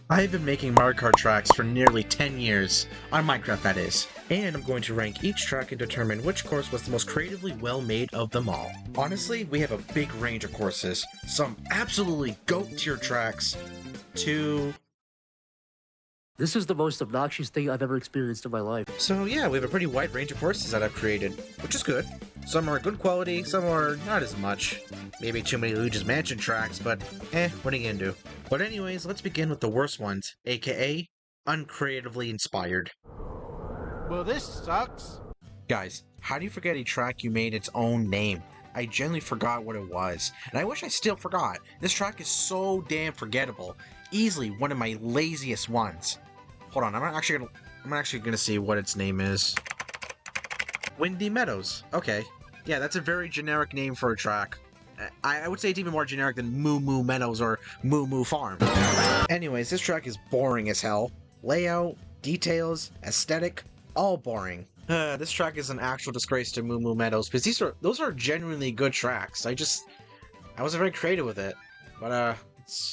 I've been making Mario Kart tracks for nearly 10 years, on Minecraft that is, and I'm going to rank each track and determine which course was the most creatively well made of them all. Honestly, we have a big range of courses, some absolutely GOAT tier tracks, to... This is the most obnoxious thing I've ever experienced in my life. So yeah, we have a pretty wide range of courses that I've created, which is good. Some are good quality, some are not as much. Maybe too many Luigi's Mansion tracks, but what are you gonna do? But anyways, let's begin with the worst ones, aka uncreatively inspired. Well, this sucks. Guys, how do you forget a track you made its own name? I genuinely forgot what it was, and I wish I still forgot. This track is so damn forgettable. Easily one of my laziest ones. Hold on, I'm actually gonna see what its name is. Windy Meadows. Okay. Yeah, that's a very generic name for a track. I would say it's even more generic than Moo Moo Meadows or Moo Moo Farm. Anyways, this track is boring as hell. Layout, details, aesthetic, all boring. This track is an actual disgrace to Moo Moo Meadows, because those are genuinely good tracks. I wasn't very creative with it. But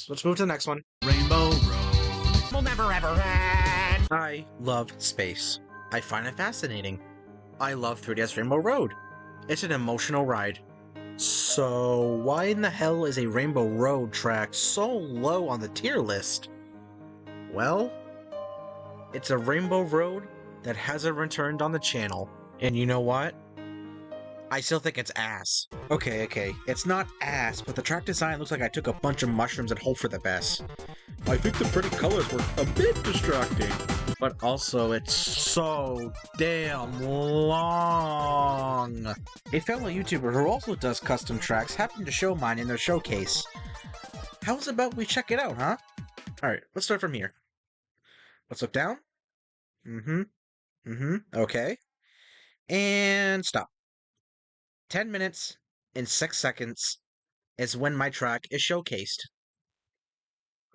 let's move to the next one. Rainbow Road will never ever end. I love space. I find it fascinating. I love 3DS Rainbow Road. It's an emotional ride. So why in the hell is a Rainbow Road track so low on the tier list? Well, it's a Rainbow Road that hasn't returned on the channel. And you know what? I still think it's ass. Okay, it's not ass, but the track design looks like I took a bunch of mushrooms and hope for the best. I think the pretty colors were a bit distracting. But also, it's so damn long. A fellow YouTuber who also does custom tracks happened to show mine in their showcase. How's about we check it out, huh? Alright, let's start from here. Let's look down. Okay. And stop. 10 minutes and 6 seconds is when my track is showcased.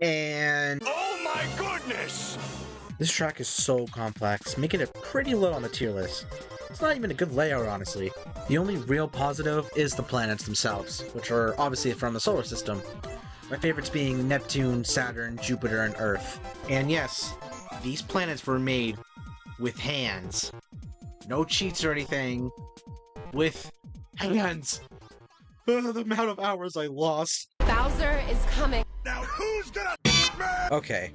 And... Oh my goodness! This track is so complex, making it pretty low on the tier list. It's not even a good layout, honestly. The only real positive is the planets themselves, which are obviously from the solar system. My favorites being Neptune, Saturn, Jupiter, and Earth. And yes, these planets were made with hands. No cheats or anything. With hands. The amount of hours I lost. Bowser is coming. Now who's gonna Okay,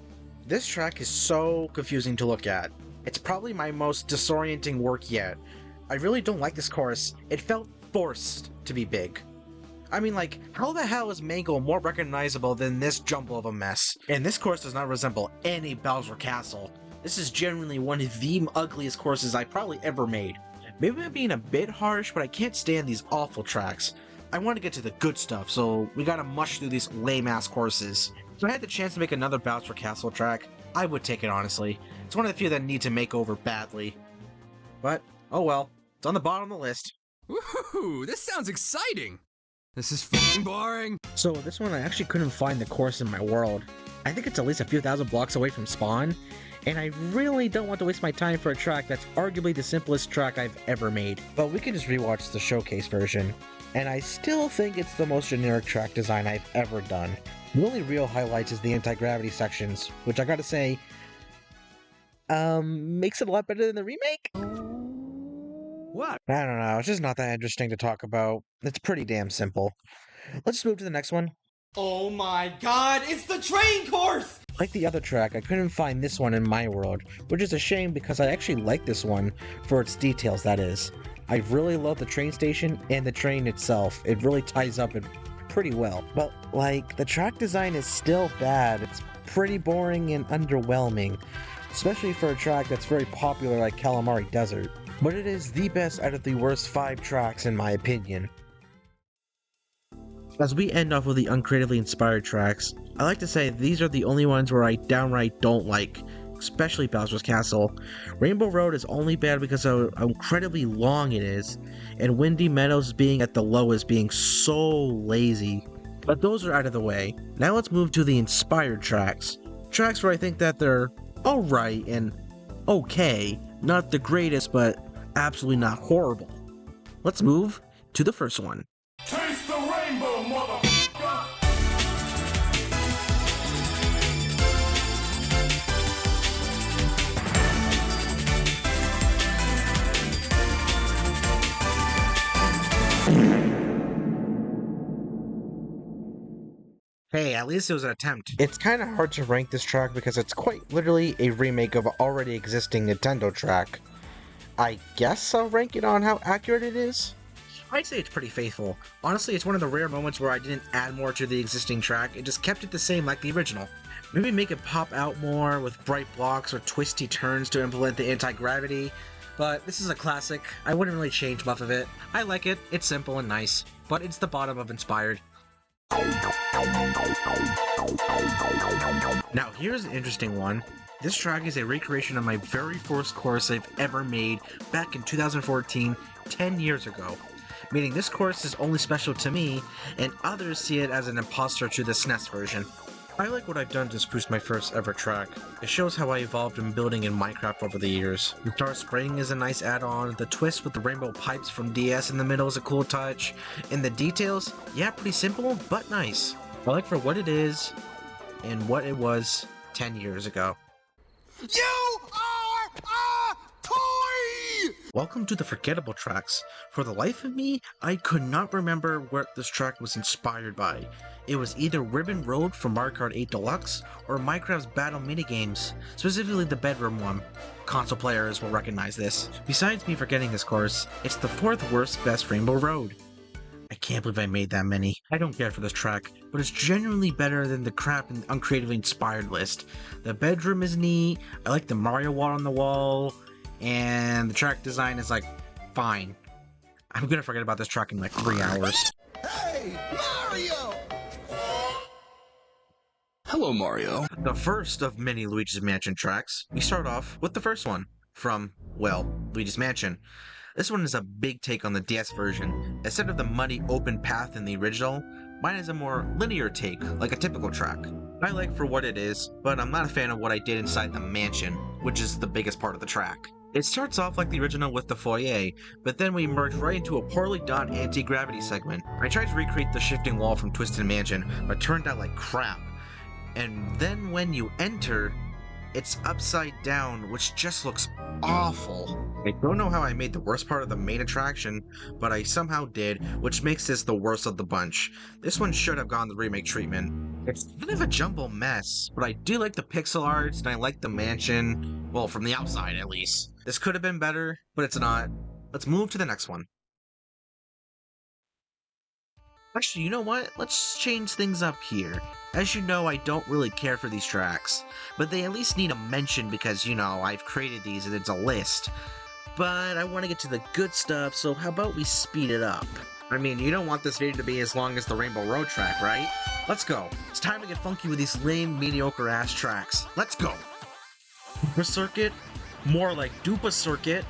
this track is so confusing to look at. It's probably my most disorienting work yet. I really don't like this chorus. It felt forced to be big. I mean, like, how the hell is Mango more recognizable than this jumble of a mess? And this course does not resemble any Bowser Castle. This is genuinely one of the ugliest courses I probably ever made. Maybe I'm being a bit harsh, but I can't stand these awful tracks. I want to get to the good stuff, so we gotta mush through these lame-ass courses. If I had the chance to make another Bowser Castle track, I would take it, honestly. It's one of the few that need to make over badly. But, oh well, it's on the bottom of the list. Woohoo! This sounds exciting! This is f***ing boring! So this one I actually couldn't find the course in my world. I think it's at least a few thousand blocks away from spawn, and I really don't want to waste my time for a track that's arguably the simplest track I've ever made. But we can just rewatch the showcase version, and I still think it's the most generic track design I've ever done. The only real highlights is the anti-gravity sections, which I gotta say, makes it a lot better than the remake? What? I don't know, it's just not that interesting to talk about. It's pretty damn simple. Let's move to the next one. Oh my god, it's the train course! Like the other track, I couldn't find this one in my world, which is a shame because I actually like this one for its details, that is. I really love the train station and the train itself. It really ties up it pretty well. But, like, the track design is still bad. It's pretty boring and underwhelming, especially for a track that's very popular like Calamari Desert. But it is the best out of the worst 5 tracks in my opinion. As we end off with the uncreatively inspired tracks, I like to say these are the only ones where I downright don't like, especially Bowser's Castle. Rainbow Road is only bad because of how incredibly long it is, and Windy Meadows being at the lowest being so lazy. But those are out of the way. Now let's move to the inspired tracks. Tracks where I think that they're alright and okay, not the greatest but absolutely not horrible. Let's move to the first one. Taste the rainbow, motherfucker! Hey, at least it was an attempt. It's kind of hard to rank this track because it's quite literally a remake of an already existing Nintendo track. I guess I'll rank it on how accurate it is? I'd say it's pretty faithful. Honestly, it's one of the rare moments where I didn't add more to the existing track, it just kept it the same like the original. Maybe make it pop out more with bright blocks or twisty turns to implement the anti-gravity, but this is a classic. I wouldn't really change much of it. I like it, it's simple and nice, but it's the bottom of inspired. Now here's an interesting one. This track is a recreation of my very first chorus I've ever made back in 2014, 10 years ago. Meaning this chorus is only special to me, and others see it as an imposter to the SNES version. I like what I've done to spruce my first ever track. It shows how I evolved in building in Minecraft over the years. The Star Spring is a nice add-on, the twist with the rainbow pipes from DS in the middle is a cool touch, and the details, yeah, pretty simple, but nice. I like for what it is, and what it was 10 years ago. You are a toy! Welcome to the forgettable tracks. For the life of me, I could not remember what this track was inspired by. It was either Ribbon Road from Mario Kart 8 Deluxe or Minecraft's battle minigames, specifically the bedroom one. Console players will recognize this. Besides me forgetting this course, it's the 4th worst best Rainbow Road. I can't believe I made that many. I don't care for this track, but it's genuinely better than the crap and uncreatively inspired list. The bedroom is neat, I like the Mario wall on the wall, and the track design is like, fine. I'm gonna forget about this track in like 3 hours. Hey, Mario! Hello, Mario. The first of many Luigi's Mansion tracks, we start off with the first one from, well, Luigi's Mansion. This one is a big take on the DS version. Instead of the muddy open path in the original, mine is a more linear take, like a typical track. I like for what it is, but I'm not a fan of what I did inside the mansion, which is the biggest part of the track. It starts off like the original with the foyer, but then we merge right into a poorly done anti-gravity segment. I tried to recreate the shifting wall from Twisted Mansion, but turned out like crap. And then when you enter, it's upside down, which just looks awful. I don't know how I made the worst part of the main attraction, but I somehow did, which makes this the worst of the bunch. This one should have gone the remake treatment. It's kind of a jumble mess, but I do like the pixel arts and I like the mansion, well, from the outside at least. This could have been better, but it's not. Let's move to the next one. Actually, you know what? Let's change things up here. As you know, I don't really care for these tracks, but they at least need a mention because, you know, I've created these and it's a list. But I want to get to the good stuff, so how about we speed it up? I mean, you don't want this video to be as long as the Rainbow Road track, right? Let's go. It's time to get funky with these lame, mediocre-ass tracks. Let's go. Super Circuit? More like Dupa Circuit.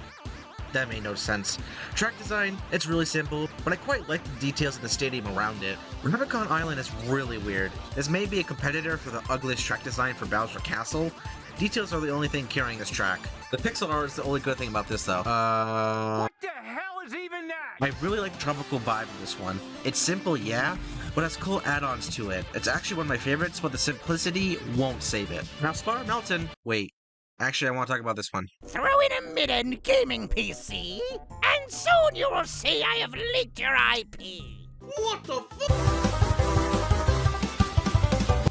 That made no sense. Track design, it's really simple, but I quite like the details of the stadium around it. Rubicon Island is really weird. This may be a competitor for the ugliest track design for Bowser Castle. Details are the only thing carrying this track. The pixel art is the only good thing about this though. What the hell is even that? I really like the tropical vibe of this one. It's simple, yeah, but has cool add-ons to it. It's actually one of my favorites, but the simplicity won't save it. Now Spar Mountain, wait. Actually, I want to talk about this one. Throw in a mid-end gaming PC, and soon you will see I have leaked your IP. What the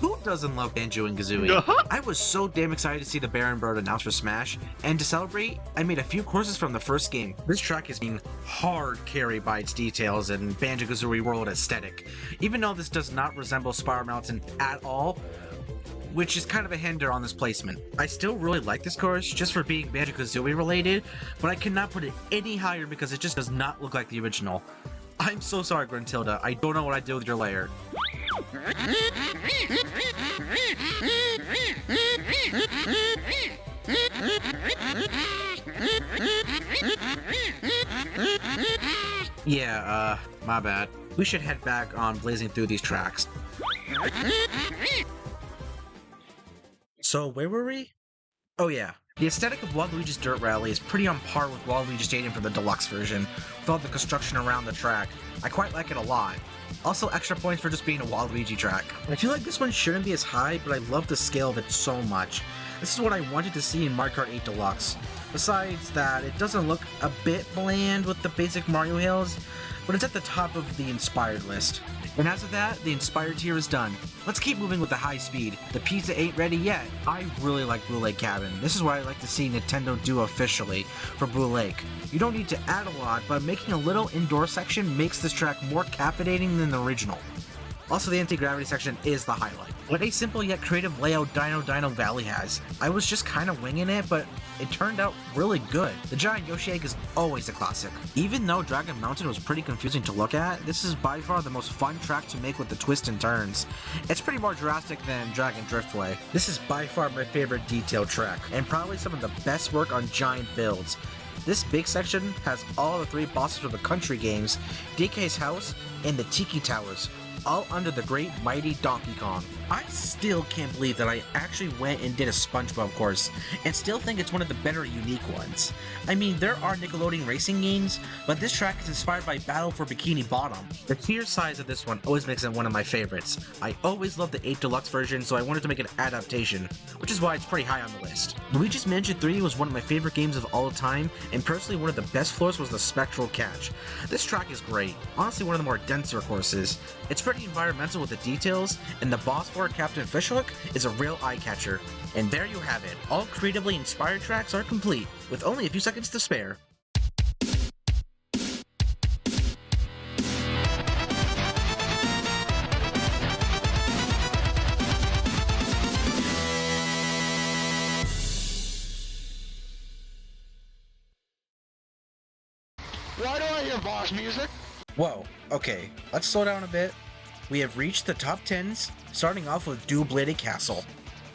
Who doesn't love Banjo and Kazooie? I was so damn excited to see the Baron Bird announced for Smash, and to celebrate, I made a few courses from the first game. This track is being hard carried by its details and Banjo-Kazooie World aesthetic. Even though this does not resemble Spiral Mountain at all, which is kind of a hinder on this placement. I still really like this course just for being Banjo-Kazooie related, but I cannot put it any higher because it just does not look like the original. I'm so sorry, Gruntilda. I don't know what I did with your lair. Yeah, my bad. We should head back on blazing through these tracks. So, where were we? Oh yeah. The aesthetic of Waluigi's Dirt Rally is pretty on par with Waluigi Stadium for the deluxe version, with all the construction around the track. I quite like it a lot. Also, extra points for just being a Waluigi track. I feel like this one shouldn't be as high, but I love the scale of it so much. This is what I wanted to see in Mario Kart 8 Deluxe. Besides that, it doesn't look a bit bland with the basic Mario hills, but it's at the top of the inspired list. And as of that, the inspired tier is done. Let's keep moving with the high speed. The pizza ain't ready yet. I really like Blue Lake Cabin. This is what I like to see Nintendo do officially for Blue Lake. You don't need to add a lot, but making a little indoor section makes this track more captivating than the original. Also, the anti-gravity section is the highlight. What a simple yet creative layout Dino Valley has. I was just kind of winging it, but it turned out really good. The giant Yoshi egg is always a classic. Even though Dragon Mountain was pretty confusing to look at, this is by far the most fun track to make with the twists and turns. It's pretty more drastic than Dragon Driftway. This is by far my favorite detailed track, and probably some of the best work on giant builds. This big section has all the 3 bosses from the country games, DK's house, and the Tiki Towers, all under the great mighty Donkey Kong. I still can't believe that I actually went and did a SpongeBob course, and still think it's one of the better unique ones. I mean, there are Nickelodeon racing games, but this track is inspired by Battle for Bikini Bottom. The tier size of this one always makes it one of my favorites. I always loved the 8 Deluxe version, so I wanted to make an adaptation, which is why it's pretty high on the list. Luigi's Mansion 3 was one of my favorite games of all time, and personally one of the best floors was the Spectral Catch. This track is great, honestly one of the more denser courses. It's pretty environmental with the details, and the boss for Captain Fishhook is a real eye-catcher. And there you have it, all creatively inspired tracks are complete, with only a few seconds to spare. Why do I hear boss music? Whoa, okay, let's slow down a bit. We have reached the top 10s, starting off with Dual-Bladed Castle.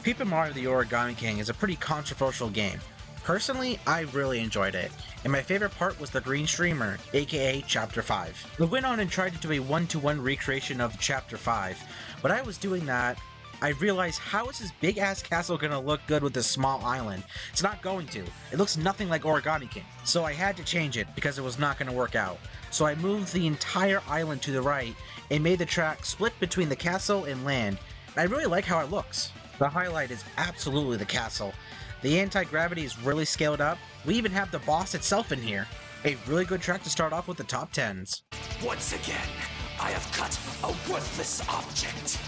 Paper Mario the Origami King is a pretty controversial game. Personally, I really enjoyed it, and my favorite part was the green streamer, aka Chapter 5. I went on and tried to do a 1-to-1 recreation of Chapter 5, but I was doing that, I realized, how is this big ass castle gonna look good with this small island? It's not going to. It looks nothing like Origami King. So I had to change it because it was not gonna work out. So I moved the entire island to the right and made the track split between the castle and land. I really like how it looks. The highlight is absolutely the castle. The anti-gravity is really scaled up. We even have the boss itself in here. A really good track to start off with the top 10s. Once again, I have cut a worthless object.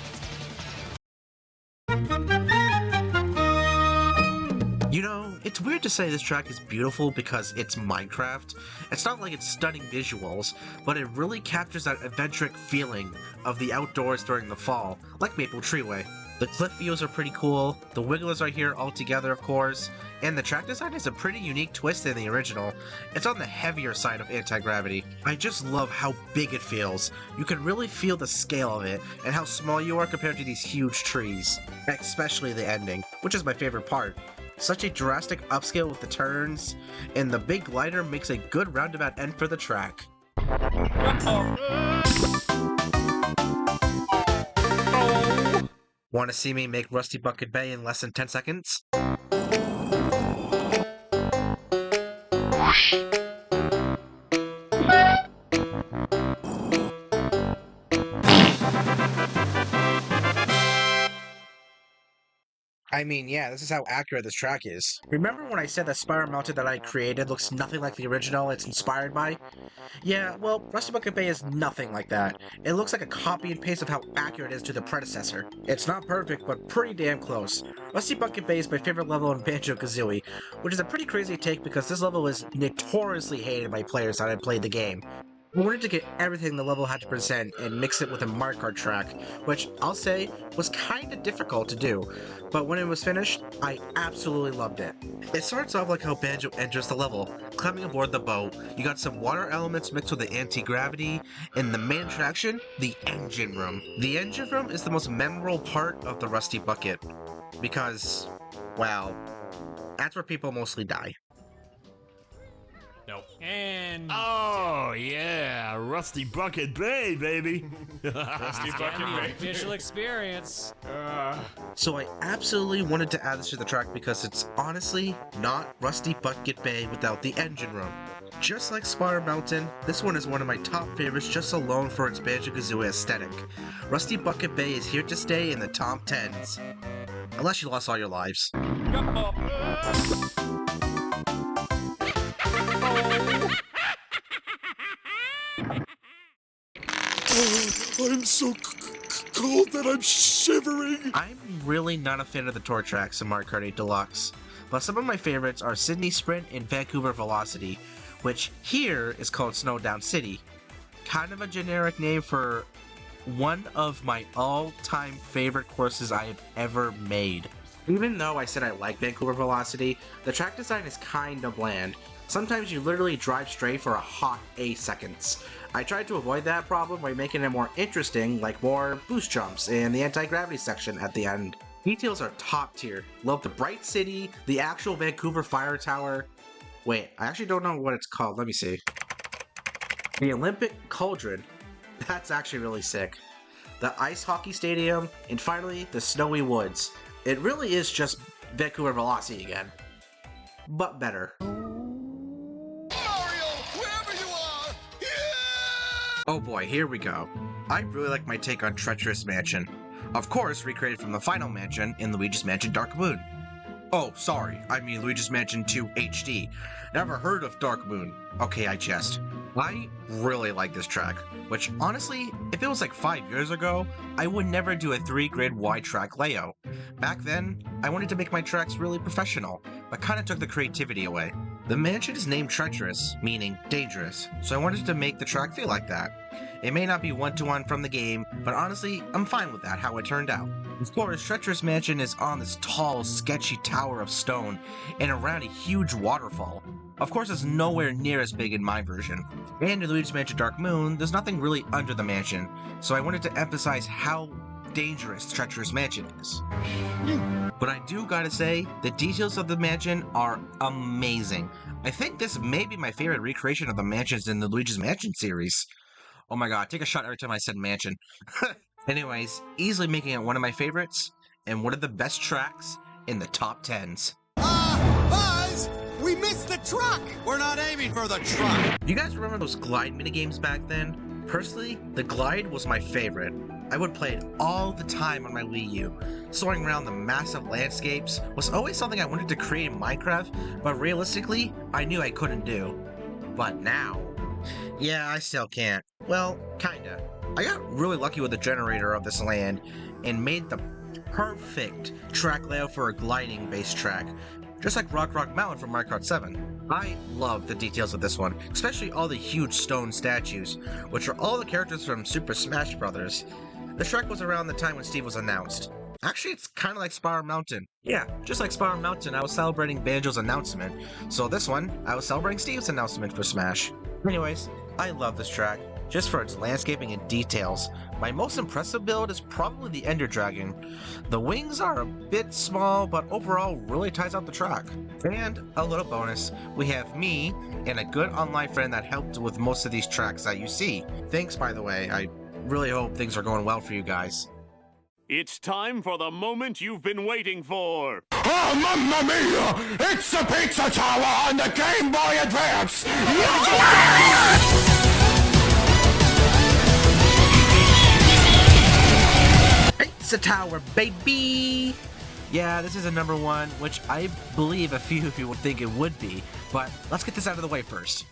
You know, it's weird to say this track is beautiful because it's Minecraft. It's not like it's stunning visuals, but it really captures that adventurous feeling of the outdoors during the fall, like Maple Treeway. The cliff views are pretty cool, the Wigglers are here all together of course, and the track design has a pretty unique twist than the original. It's on the heavier side of anti-gravity. I just love how big it feels. You can really feel the scale of it, and how small you are compared to these huge trees. Especially the ending, which is my favorite part. Such a drastic upscale with the turns, and the big glider makes a good roundabout end for the track. Want to see me make Rusty Bucket Bay in less than 10 seconds? I mean, yeah, this is how accurate this track is. Remember when I said that Spiral Mountain that I created looks nothing like the original it's inspired by? Yeah, well, Rusty Bucket Bay is nothing like that. It looks like a copy and paste of how accurate it is to the predecessor. It's not perfect, but pretty damn close. Rusty Bucket Bay is my favorite level in Banjo-Kazooie, which is a pretty crazy take because this level is notoriously hated by players that had played the game. We wanted to get everything the level had to present and mix it with a Mario Kart track, which I'll say was kinda difficult to do, but when it was finished, I absolutely loved it. It starts off like how Banjo enters the level, climbing aboard the boat. You got some water elements mixed with the anti-gravity, and the main attraction, the engine room. The engine room is the most memorable part of the Rusty Bucket, because, well, that's where people mostly die. Nope. And Oh, yeah, Rusty Bucket Bay, baby. Rusty Bucket Bay. Official experience. So I absolutely wanted to add this to the track because it's honestly not Rusty Bucket Bay without the engine room. Just like Spiral Mountain, this one is one of my top favorites just alone for its Banjo-Kazooie aesthetic. Rusty Bucket Bay is here to stay in the top 10s. Unless you lost all your lives. I'm so cold that I'm shivering. I'm really not a fan of the tour tracks in Mario Kart 8 Deluxe, but some of my favorites are Sydney Sprint and Vancouver Velocity, which here is called Snowdown City. Kind of a generic name for one of my all-time favorite courses I have ever made. Even though I said I like Vancouver Velocity, the track design is kinda bland. Sometimes you literally drive straight for a hot 8 seconds. I tried to avoid that problem by making it more interesting, like more boost jumps and the anti-gravity section at the end. Details are top tier. Love the bright city, the actual Vancouver Fire Tower. Wait, I actually don't know what it's called, let me see. The Olympic Cauldron. That's actually really sick. The ice hockey stadium, and finally, the snowy woods. It really is just Vancouver Velocity again, but better. Oh boy, here we go. I really like my take on Treacherous Mansion. Of course, recreated from the final mansion in Luigi's Mansion Dark Moon. Oh, sorry, I mean Luigi's Mansion 2 HD. Never heard of Dark Moon. Okay, I jest. I really like this track, which honestly, if it was like 5 years ago, I would never do a 3-grid wide track layout. Back then, I wanted to make my tracks really professional, but kinda took the creativity away. The mansion is named Treacherous, meaning dangerous, so I wanted to make the track feel like that. It may not be one-to-one from the game, but honestly, I'm fine with that, how it turned out. Of course, Treacherous Mansion is on this tall, sketchy tower of stone, and around a huge waterfall. Of course, it's nowhere near as big in my version. And in Luigi's Mansion Dark Moon, there's nothing really under the mansion, so I wanted to emphasize how dangerous Treacherous Mansion is. But I do gotta say, the details of the mansion are amazing. I think this may be my favorite recreation of the mansions in the Luigi's Mansion series. Oh my god, take a shot every time I said mansion. Anyways, easily making it one of my favorites, and one of the best tracks in the top 10s. Buzz! We missed the truck! We're not aiming for the truck! You guys remember those glide minigames back then? Personally, the glide was my favorite. I would play it all the time on my Wii U. Soaring around the massive landscapes was always something I wanted to create in Minecraft, but realistically, I knew I couldn't do. But now... yeah, I still can't. Well, kinda. I got really lucky with the generator of this land, and made the perfect track layout for a gliding-based track, just like Rock Mountain from Mario Kart 7. I love the details of this one, especially all the huge stone statues, which are all the characters from Super Smash Bros. The track was around the time when Steve was announced. Actually, it's kind of like Spiral Mountain. Yeah, just like Spiral Mountain, I was celebrating Banjo's announcement, so this one, I was celebrating Steve's announcement for Smash. Anyways, I love this track, just for its landscaping and details. My most impressive build is probably the Ender Dragon. The wings are a bit small, but overall really ties out the track. And a little bonus, we have me and a good online friend that helped with most of these tracks that you see. Thanks, by the way. I really hope things are going well for you guys. It's time for the moment you've been waiting for. Oh, mamma mia! It's the Pizza Tower on the Game Boy Advance! Pizza Tower, baby! Yeah, this is a number one, which I believe a few of you would think it would be, but let's get this out of the way first.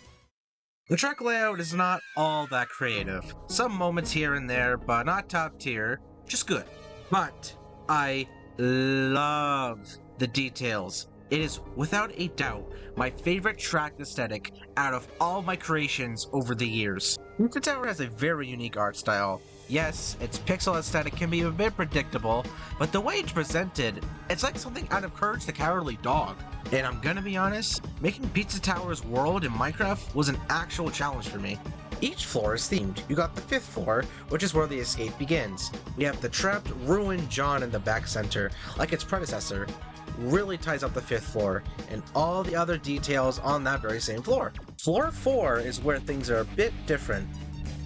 The track layout is not all that creative. Some moments here and there, but not top tier, just good. But I love the details. It is, without a doubt, my favorite track aesthetic out of all my creations over the years. Pizza Tower has a very unique art style. Yes, its pixel aesthetic can be a bit predictable, but the way it's presented, it's like something out of Courage the Cowardly Dog. And I'm gonna be honest, making Pizza Tower's world in Minecraft was an actual challenge for me. Each floor is themed. You got the 5th floor, which is where the escape begins. We have the trapped, ruined John in the back center, like its predecessor. Really ties up the 5th floor, and all the other details on that very same floor. Floor 4 is where things are a bit different.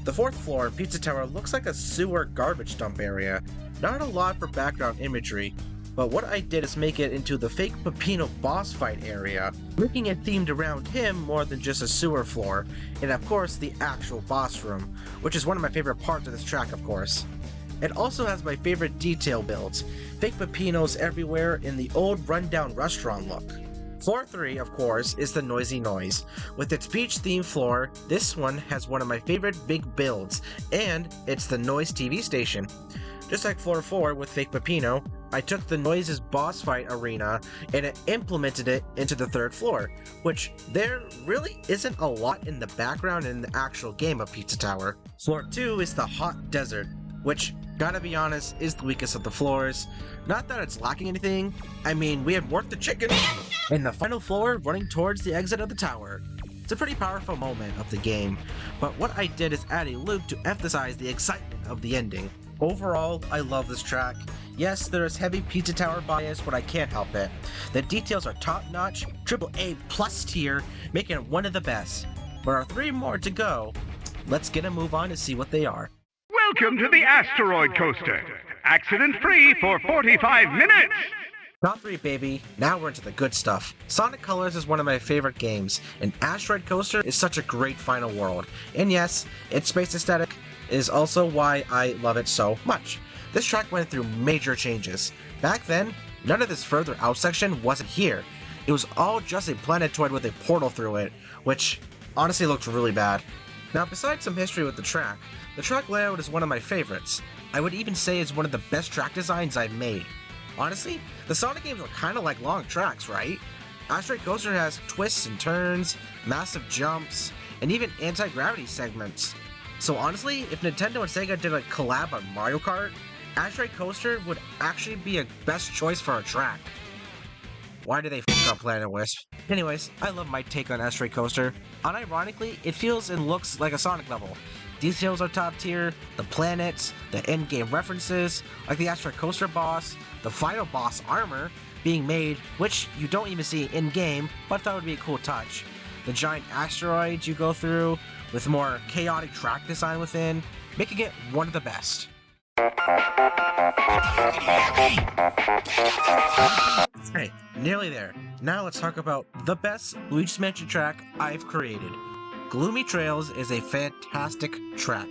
The 4th floor in Pizza Tower looks like a sewer garbage dump area. Not a lot for background imagery, but what I did is make it into the fake Peppino boss fight area, making it themed around him more than just a sewer floor, and of course the actual boss room, which is one of my favorite parts of this track, of course. It also has my favorite detail builds, fake Peppinos everywhere in the old rundown restaurant look. Floor 3, of course, is the Noisy Noise. With its beach-themed floor, this one has one of my favorite big builds, and it's the Noise TV station. Just like Floor 4 with Fake Peppino, I took the Noise's boss fight arena and implemented it into the 3rd floor, which there really isn't a lot in the background in the actual game of Pizza Tower. Floor 2 is the Hot Desert, which, gotta be honest, is the weakest of the floors. Not that it's lacking anything, I mean, we have worked the chicken! And the final floor running towards the exit of the tower. It's a pretty powerful moment of the game, but what I did is add a loop to emphasize the excitement of the ending. Overall, I love this track. Yes, there is heavy Pizza Tower bias, but I can't help it. The details are top-notch, AAA plus tier, making it one of the best. There are 3 more to go. Let's get a move on to see what they are. Welcome to the Asteroid Coaster. Accident-free for 45 minutes. Top 3, baby. Now we're into the good stuff. Sonic Colors is one of my favorite games, and Asteroid Coaster is such a great final world. And yes, its space aesthetic is also why I love it so much. This track went through major changes. Back then, none of this further out section wasn't here. It was all just a planetoid with a portal through it, which honestly looked really bad. Now, besides some history with the track layout is one of my favorites. I would even say it's one of the best track designs I've made. Honestly, the Sonic games are kinda like long tracks, right? Asteroid Coaster has twists and turns, massive jumps, and even anti-gravity segments. So honestly, if Nintendo and Sega did a collab on Mario Kart, Asteroid Coaster would actually be a best choice for a track. Why do they f*** up Planet Wisp? Anyways, I love my take on Asteroid Coaster. Unironically, it feels and looks like a Sonic level. Details are top tier, the planets, the in-game references, like the Asteroid Coaster boss, the final boss armor being made, which you don't even see in-game, but thought would be a cool touch. The giant asteroids you go through, with more chaotic track design within, making it one of the best. Hey, nearly there. Now let's talk about the best Luigi's Mansion track I've created. Gloomy Trails is a fantastic track.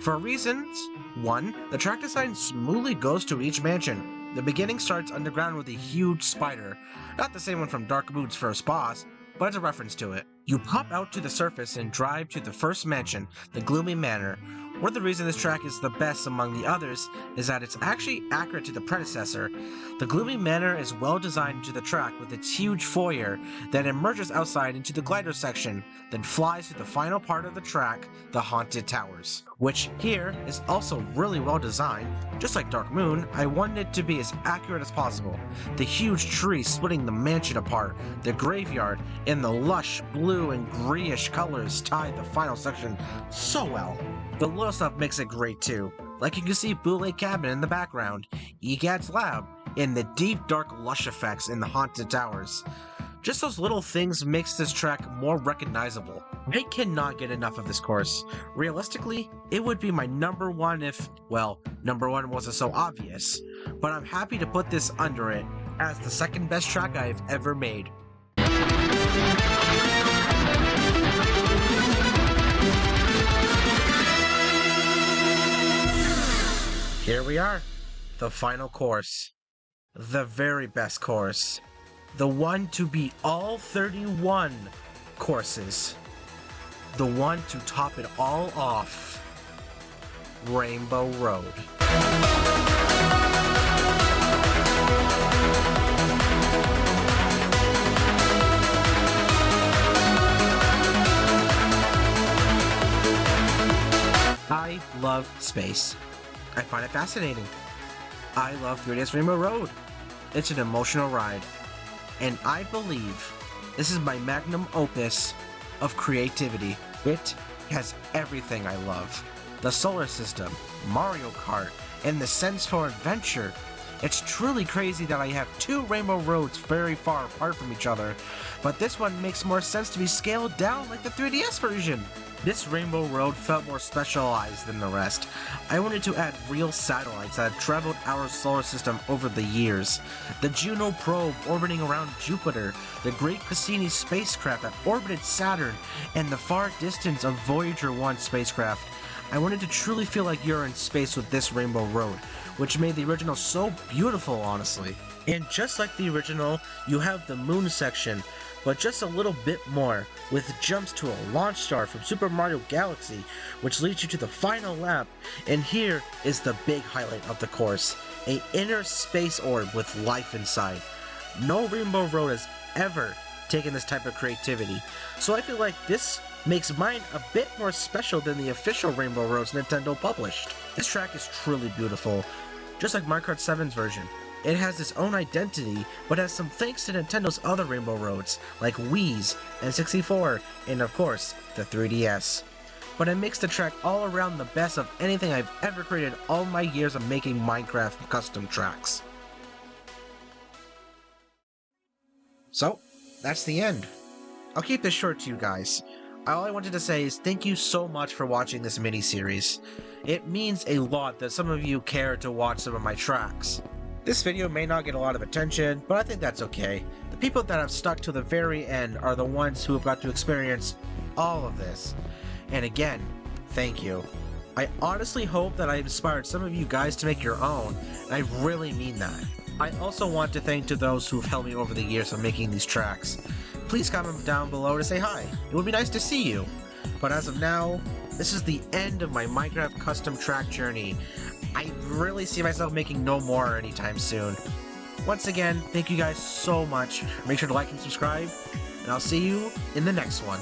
For reasons: 1. The track design smoothly goes to each mansion. The beginning starts underground with a huge spider. Not the same one from Dark Moon's first boss, but it's a reference to it. You pop out to the surface and drive to the first mansion, the Gloomy Manor. One of the reasons this track is the best among the others is that it's actually accurate to the predecessor. The Gloomy Manor is well designed into the track with its huge foyer that emerges outside into the glider section, then flies to the final part of the track, the Haunted Towers, which here is also really well designed. Just like Dark Moon, I wanted it to be as accurate as possible. The huge tree splitting the mansion apart, the graveyard, and the lush blue and greenish colors tie the final section so well. The little stuff makes it great too. Like you can see Bootleg Cabin in the background, EGAD's Lab, and the deep dark lush effects in the Haunted Towers. Just those little things makes this track more recognizable. I cannot get enough of this course. Realistically, it would be my number 1 if, well, number 1 wasn't so obvious. But I'm happy to put this under it as the second best track I've ever made. Here we are, the final course. The very best course. The one to beat all 31 courses. The one to top it all off. Rainbow Road. I love space. I find it fascinating. I love 3DS Rainbow Road. It's an emotional ride. And I believe this is my magnum opus of creativity. It has everything I love. The solar system, Mario Kart, and the sense for adventure. It's truly crazy that I have 2 Rainbow Roads very far apart from each other, but this one makes more sense to be scaled down like the 3DS version. This Rainbow Road felt more specialized than the rest. I wanted to add real satellites that have traveled our solar system over the years. The Juno probe orbiting around Jupiter, the Great Cassini spacecraft that orbited Saturn, and the far distance of Voyager 1 spacecraft. I wanted to truly feel like you're in space with this Rainbow Road, which made the original so beautiful, honestly. And just like the original, you have the moon section, but just a little bit more, with jumps to a launch star from Super Mario Galaxy, which leads you to the final lap, and here is the big highlight of the course, an inner space orb with life inside. No Rainbow Road has ever taken this type of creativity, so I feel like this makes mine a bit more special than the official Rainbow Roads Nintendo published. This track is truly beautiful, just like Mario Kart 7's version. It has its own identity, but has some thanks to Nintendo's other Rainbow Roads, like Wii's, N64, and of course, the 3DS. But it makes the track all around the best of anything I've ever created all my years of making Minecraft custom tracks. So, that's the end. I'll keep this short to you guys. All I wanted to say is thank you so much for watching this mini-series. It means a lot that some of you care to watch some of my tracks. This video may not get a lot of attention, but I think that's okay. The people that have stuck to the very end are the ones who have got to experience all of this. And again, thank you. I honestly hope that I inspired some of you guys to make your own, and I really mean that. I also want to thank to those who have helped me over the years of making these tracks. Please comment down below to say hi. It would be nice to see you. But as of now, this is the end of my Minecraft custom track journey. I really see myself making no more anytime soon. Once again, thank you guys so much. Make sure to like and subscribe, and I'll see you in the next one.